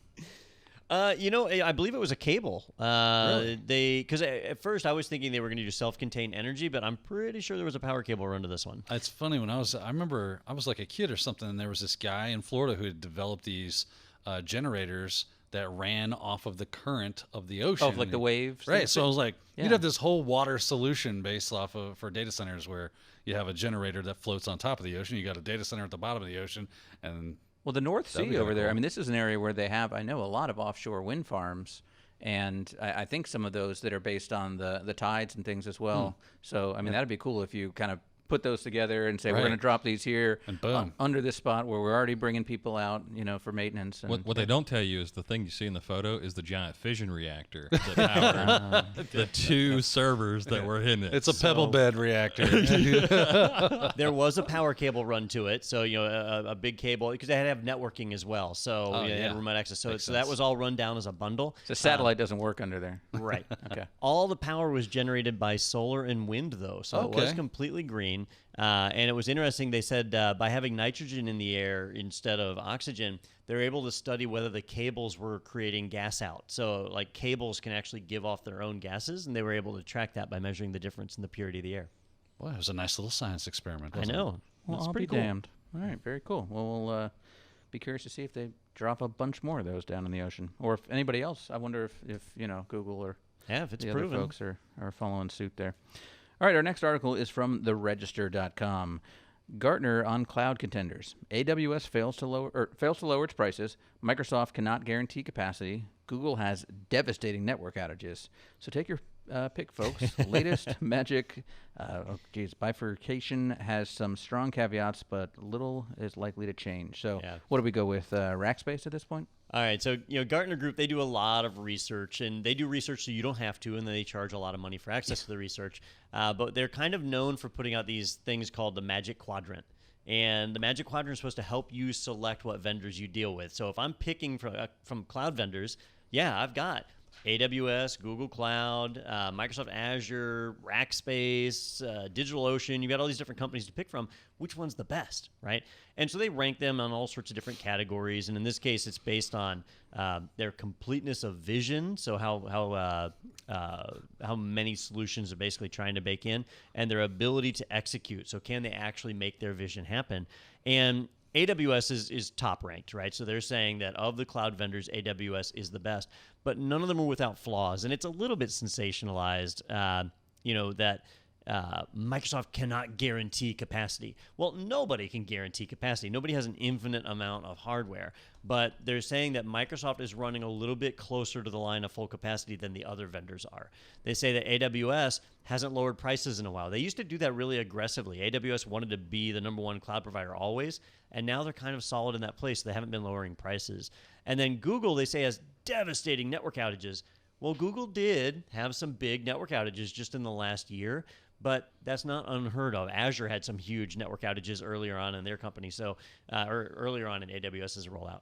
I believe it was a cable. Really? Because at first I was thinking they were going to do self-contained energy, but I'm pretty sure there was a power cable run to this one. It's funny, I remember I was like a kid or something, and there was this guy in Florida who had developed these generators that ran off of the current of the ocean. Oh, like the waves? Right. So I was like, Yeah. you'd have this whole water solution based off of for data centers where you have a generator that floats on top of the ocean. You got a data center at the bottom of the ocean, and Well, the North That'd be Sea over kinda there, cool. I mean, this is an area where they have, I know, a lot of offshore wind farms, and I think some of those that are based on the tides and things as well. So, I mean, that'd be cool if you kind of put those together and say we're Right. going to drop these here And boom. under this spot where we're already bringing people out, for maintenance. And What they don't tell you is the thing you see in the photo is the giant fission reactor that powered the 2 servers that were in it. It's a pebble bed reactor. There was a power cable run to it, so a big cable because they had to have networking as well. So they had remote access. So that was all run down as a bundle. The satellite doesn't work under there. Right. Okay. All the power was generated by solar and wind, though, so it was completely green. And it was interesting. They said by having nitrogen in the air instead of oxygen, they're able to study whether the cables were creating gas out. So, like, cables can actually give off their own gases, and they were able to track that by measuring the difference in the purity of the air. Boy, it was a nice little science experiment. I Wasn't know. Well, That's I'll pretty be cool. damned. All right, very cool. Well, we'll be curious to see if they drop a bunch more of those down in the ocean, or if anybody else. I wonder if Google or Yeah, if it's the proven. other folks are following suit there. All right, our next article is from theregister.com. Gartner on cloud contenders. AWS fails to lower its prices. Microsoft cannot guarantee capacity. Google has devastating network outages. So take your pick, folks. Latest magic. Bifurcation has some strong caveats, but little is likely to change. So what do we go with? Rackspace at this point? All right, so Gartner Group, they do a lot of research, and they do research so you don't have to, and then they charge a lot of money for access to the research. But they're kind of known for putting out these things called the Magic Quadrant. And the Magic Quadrant is supposed to help you select what vendors you deal with. So if I'm picking from cloud vendors, I've got AWS, Google Cloud, Microsoft Azure, Rackspace, DigitalOcean. You've got all these different companies to pick from. Which one's the best, right? And so they rank them on all sorts of different categories. And in this case, it's based on their completeness of vision, so how many solutions they're basically trying to bake in, and their ability to execute. So can they actually make their vision happen? And AWS is top ranked, right? So they're saying that of the cloud vendors, AWS is the best, but none of them are without flaws. And it's a little bit sensationalized, that Microsoft cannot guarantee capacity. Well, nobody can guarantee capacity. Nobody has an infinite amount of hardware, but they're saying that Microsoft is running a little bit closer to the line of full capacity than the other vendors are. They say that AWS hasn't lowered prices in a while. They used to do that really aggressively. AWS wanted to be the number one cloud provider always, and now they're kind of solid in that place. They haven't been lowering prices. And then Google, they say, has devastating network outages. Well, Google did have some big network outages just in the last year, but that's not unheard of. Azure had some huge network outages earlier on in their company, or earlier on in AWS's rollout.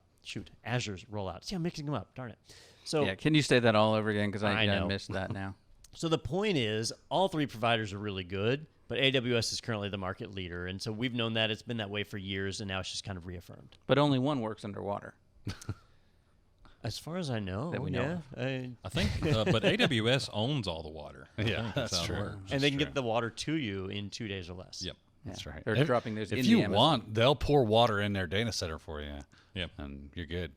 Azure's rollout. See, I'm mixing them up. Darn it. So can you say that all over again? Because I know. missed that now. So the point is, all three providers are really good, but AWS is currently the market leader, and so we've known that. It's been that way for years, and now it's just kind of reaffirmed. But only one works underwater. As far as I know, that we know of. I think, but AWS owns all the water. I think that's how it true. works. And they can get the water to you in 2 days or less. Yep. That's right. They're dropping those in If the you Amazon. want, they'll pour water in their data center for you. Yep. And you're good.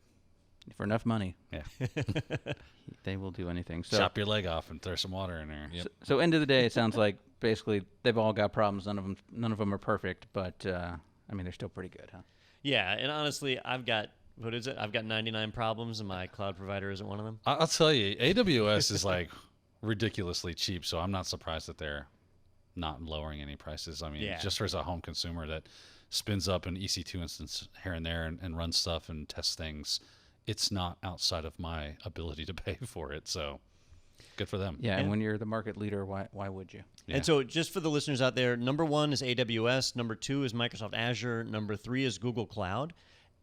For enough money. Yeah. They will do anything. So, chop your leg off and throw some water in there. Yep. so end of the day, it sounds like basically they've all got problems. None of them are perfect, but they're still pretty good, huh? Yeah, and honestly, I've got 99 problems, and my cloud provider isn't one of them. I'll tell you, AWS is like ridiculously cheap, so I'm not surprised that they're not lowering any prices. I mean, just as a home consumer that spins up an EC2 instance here and there and runs stuff and tests things, it's not outside of my ability to pay for it. So good for them. Yeah, and when you're the market leader, why would you? Yeah. And so just for the listeners out there, number 1 is AWS, number 2 is Microsoft Azure, number 3 is Google Cloud.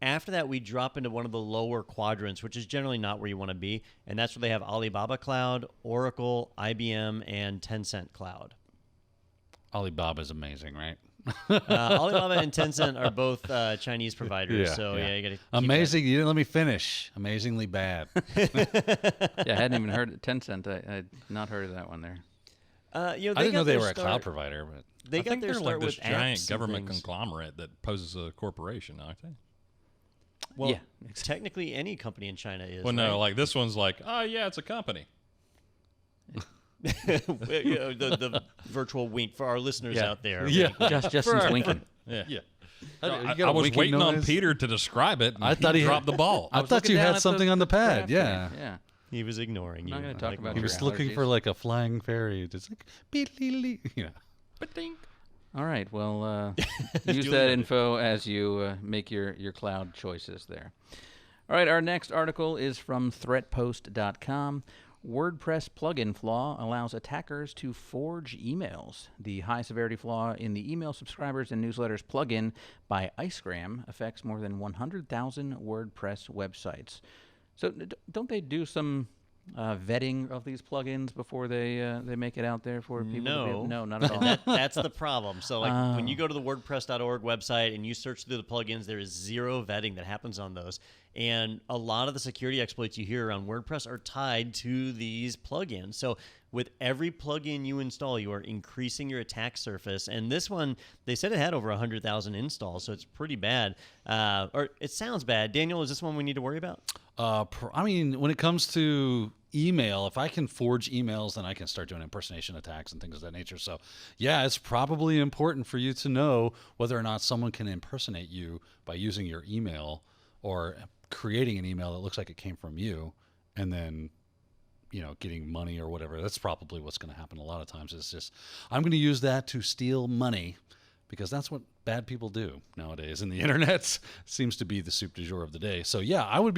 After that, we drop into one of the lower quadrants, which is generally not where you want to be, and that's where they have Alibaba Cloud, Oracle, IBM, and Tencent Cloud. Alibaba is amazing, right? Alibaba and Tencent are both Chinese providers, you got to keep amazing. You didn't let me finish. Amazingly bad. Yeah, I hadn't even heard of Tencent. I had not heard of that one there. I didn't know they were a cloud provider, but They I got think their they're start like this with giant apps and government things. conglomerate that poses a corporation, aren't they? Well, Yeah. technically any company in China is. Well, no, right? like this one's like, oh yeah, it's a company. the virtual wink for our listeners Yeah. out there. Yeah. Justin's winking. Yeah. yeah. I was waiting on Peter to describe it. And I thought he dropped the ball. I was thought looking you down had at something the on the pad. graph Yeah. there. Yeah. He was ignoring you. I'm not gonna talk about He your was looking allergies. for like a flying fairy. Just like, beep, lee, lee, you know. All All right. Well, use that info as you make your cloud choices there. All right. Our next article is from threatpost.com. WordPress plugin flaw allows attackers to forge emails. The high-severity flaw in the email subscribers and newsletters plugin by Icegram affects more than 100,000 WordPress websites. So don't they do some vetting of these plugins before they make it out there for people? No, not at all. That's the problem. So when you go to the WordPress.org website and you search through the plugins, there is zero vetting that happens on those. And a lot of the security exploits you hear around WordPress are tied to these plugins. So with every plugin you install, you are increasing your attack surface. And this one, they said it had over 100,000 installs, so it's pretty bad. Or it sounds bad. Daniel, is this one we need to worry about? I mean, when it comes to email, if I can forge emails, then I can start doing impersonation attacks and things of that nature. So, yeah, it's probably important for you to know whether or not someone can impersonate you by using your email or creating an email that looks like it came from you and then, getting money or whatever. That's probably what's going to happen a lot of times. It's just, I'm going to use that to steal money because that's what bad people do nowadays. And the internet seems to be the soup du jour of the day. So yeah, I would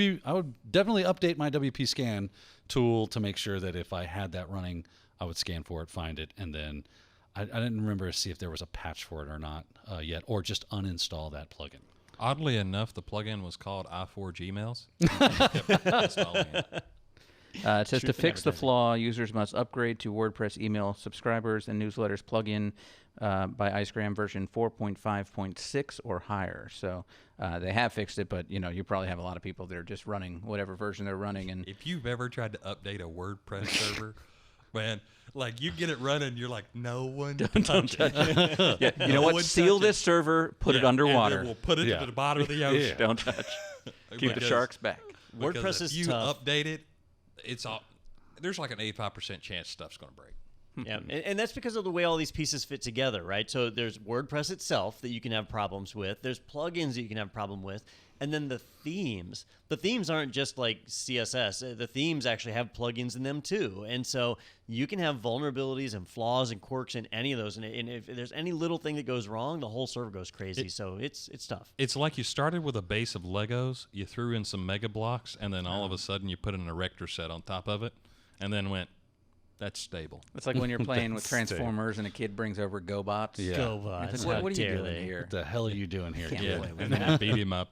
definitely update my WP scan tool to make sure that if I had that running, I would scan for it, find it, and then I didn't remember to see if there was a patch for it or not yet, or just uninstall that plugin. Oddly enough, the plugin was called iForge Emails. Kept installing it. It says to fix the flaw, users must upgrade to WordPress email subscribers and newsletters plugin by Icegram version 4.5.6 or higher. So they have fixed it, but you probably have a lot of people that are just running whatever version they're running. And if you've ever tried to update a WordPress server, man, like you get it running, you're like, no one touch it. Yeah, you know what? Seal this server, put it underwater. And then we'll put it to the bottom of the ocean. Don't touch. Keep the sharks back. WordPress is if you tough. update it, there's like an 85% chance stuff's going to break. Yeah, and that's because of the way all these pieces fit together, right? So there's WordPress itself that you can have problems with. There's plugins that you can have a problem with. And then the themes. The themes aren't just like CSS. The themes actually have plugins in them too. And so you can have vulnerabilities and flaws and quirks in any of those. And if there's any little thing that goes wrong, the whole server goes crazy. So it's tough. It's like you started with a base of Legos, you threw in some Mega Blocks, and then all of a sudden you put an erector set on top of it, and then went, that's stable. It's like when you're playing with Transformers and a kid brings over GoBots. Yeah. GoBots. What are you doing here? What the hell are you doing here? Can't Yeah, play with and then you beat him up.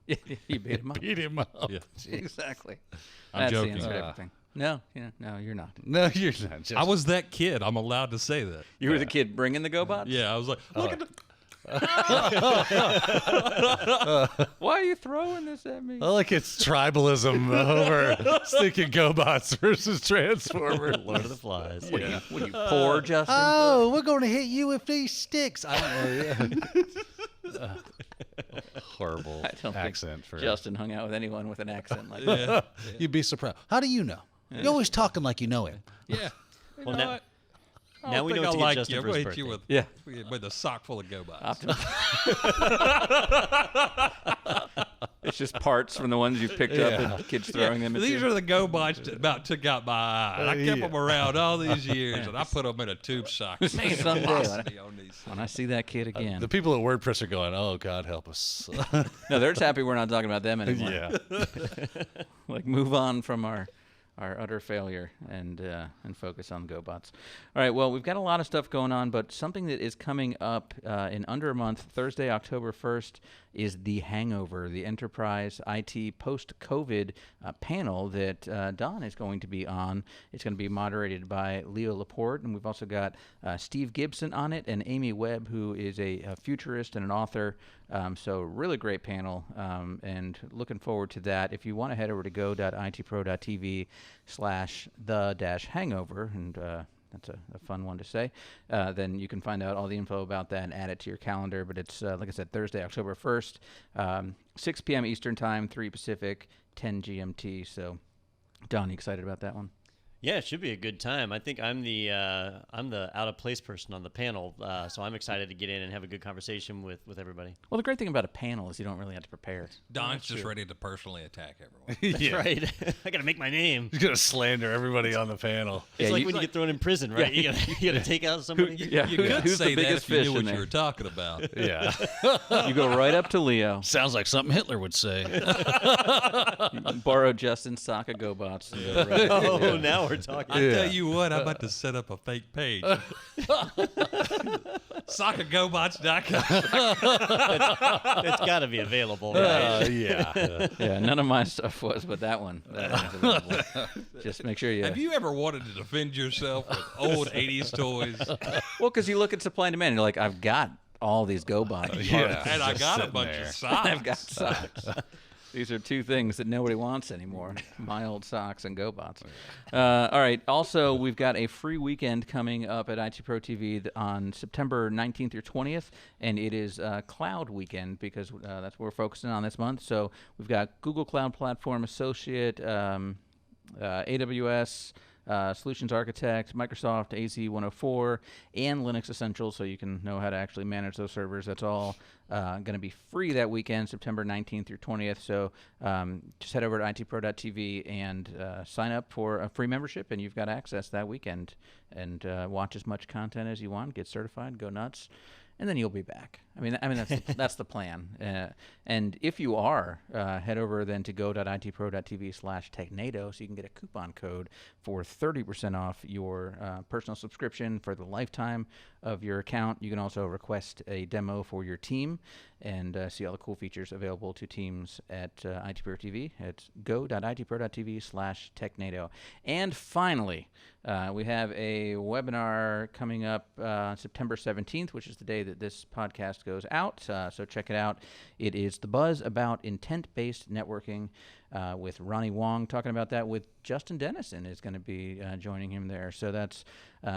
You beat him up. Beat him up. Yeah. Exactly. I'm That's joking. the answer to everything. No, you're not. No, you're not. Just, I was that kid. I'm allowed to say that. You were the kid bringing the GoBots? Yeah, I was like, look at the... Why are you throwing this at me? I like it's tribalism over sticking GoBots versus Transformers. Lord of the Flies. What are you poor, Justin? Oh, we're going to hit you with these sticks. I don't know. Horrible I don't accent think for Justin hung out with anyone with an accent like that. You'd be surprised. How do you know? You're always talking like you know him. Yeah. Well, now, I now we know think what to I get like Justin you. for his I'll hit birthday. you with, Yeah. with a sock full of GoBots. It's just parts from the ones you picked up and kids throwing them at These you. are the GoBots that about took out my eye. And I kept them around all these years, and I put them in a tube sock. Man, Someday, velocity on these. when I see that kid again. The people at WordPress are going, oh, God, help us. No, they're just happy we're not talking about them anymore. Yeah. Like, move on from our utter failure and focus on GoBots. All right, well, we've got a lot of stuff going on, but something that is coming up in under a month, Thursday, October 1st, is The Hangover, the Enterprise IT Post-COVID panel that Don is going to be on. It's going to be moderated by Leo Laporte, and we've also got Steve Gibson on it and Amy Webb, who is a futurist and an author. So really great panel, and looking forward to that. If you want to head over to go.itpro.tv/the-hangover, and that's a fun one to say, then you can find out all the info about that and add it to your calendar. But it's, like I said, Thursday, October 1st, 6 p.m. Eastern Time, 3 Pacific, 10 GMT. So, Don, you excited about that one? Yeah, it should be a good time. I think I'm the out of place person on the panel, so I'm excited to get in and have a good conversation with everybody. Well, the great thing about a panel is you don't really have to prepare. Don's just ready to personally attack everyone. That's right. I got to make my name. He's gonna slander everybody on the panel. It's Yeah, like you- when you get thrown in prison, right? You gotta take out somebody. Yeah, You could who's say the that biggest if you fish knew in what there? you were talking about. Yeah. You go right up to Leo, Sounds like something Hitler would say. borrow Justin's Saka GoBots. And go right up to Oh, Leo. now we're talking. I tell you what, I'm about to set up a fake page. SoccerGobots.com. It's got to be available. Right? Yeah. Yeah, none of my stuff was, but that one's available. Just make sure you. Have you ever wanted to defend yourself with old 80s toys? Well, because you look at supply and demand, and you're like, I've got all these GoBots. Yeah. And I Just got a sitting bunch there. of socks. I've got socks. These are two things that nobody wants anymore: my old socks and GoBots. All right. Also, we've got a free weekend coming up at IT Pro TV on September 19th through 20th, and it is Cloud Weekend because that's what we're focusing on this month. So we've got Google Cloud Platform Associate, AWS. Solutions Architect, Microsoft AZ-104, and Linux Essentials, so you can know how to actually manage those servers. That's all going to be free that weekend, September 19th through 20th. So just head over to itpro.tv and sign up for a free membership, and you've got access that weekend. And watch as much content as you want, get certified, go nuts, and then you'll be back. I mean that's the plan. And if you are, head over then to go.itpro.tv/Technado so you can get a coupon code for 30% off your personal subscription for the lifetime of your account. You can also request a demo for your team and see all the cool features available to teams at IT Pro TV. It's go.itpro.tv/Technado. And finally, we have a webinar coming up September 17th, which is the day that this podcast goes out. So check it out. It is The Buzz About Intent-Based Networking with Ronnie Wong, talking about that with Justin Dennison is going to be joining him there. So that's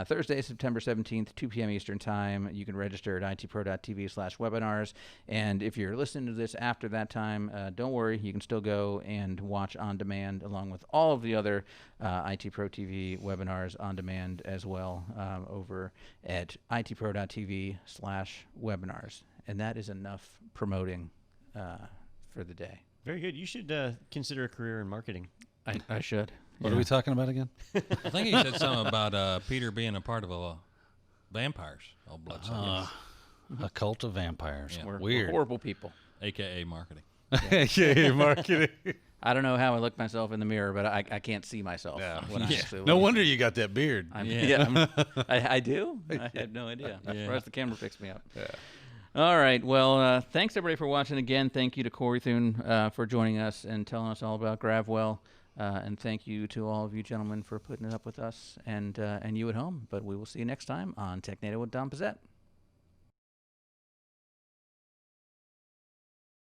Thursday, September 17th, 2 p.m. Eastern Time. You can register at itpro.tv/webinars. And if you're listening to this after that time, don't worry. You can still go and watch on demand along with all of the other IT Pro TV webinars on demand as well over at itpro.tv/webinars. And that is enough promoting for the day. Very good. You should consider a career in marketing. I should. What are we talking about again? I think he said something about Peter being a part of a vampires, old blood suckers, A cult of vampires. Yeah. We're Weird. horrible people. a.k.a. marketing. Yeah, marketing. I don't know how I look myself in the mirror, but I can't see myself. Yeah. When I actually No look. wonder you got that beard. I do? I had no idea. I'm surprised the camera picks me up. Yeah. All right. Well, thanks, everybody, for watching. Again, thank you to Corey Thuen for joining us and telling us all about Gravwell. And thank you to all of you gentlemen for putting it up with us and you at home. But we will see you next time on Technado with Don Pizzette.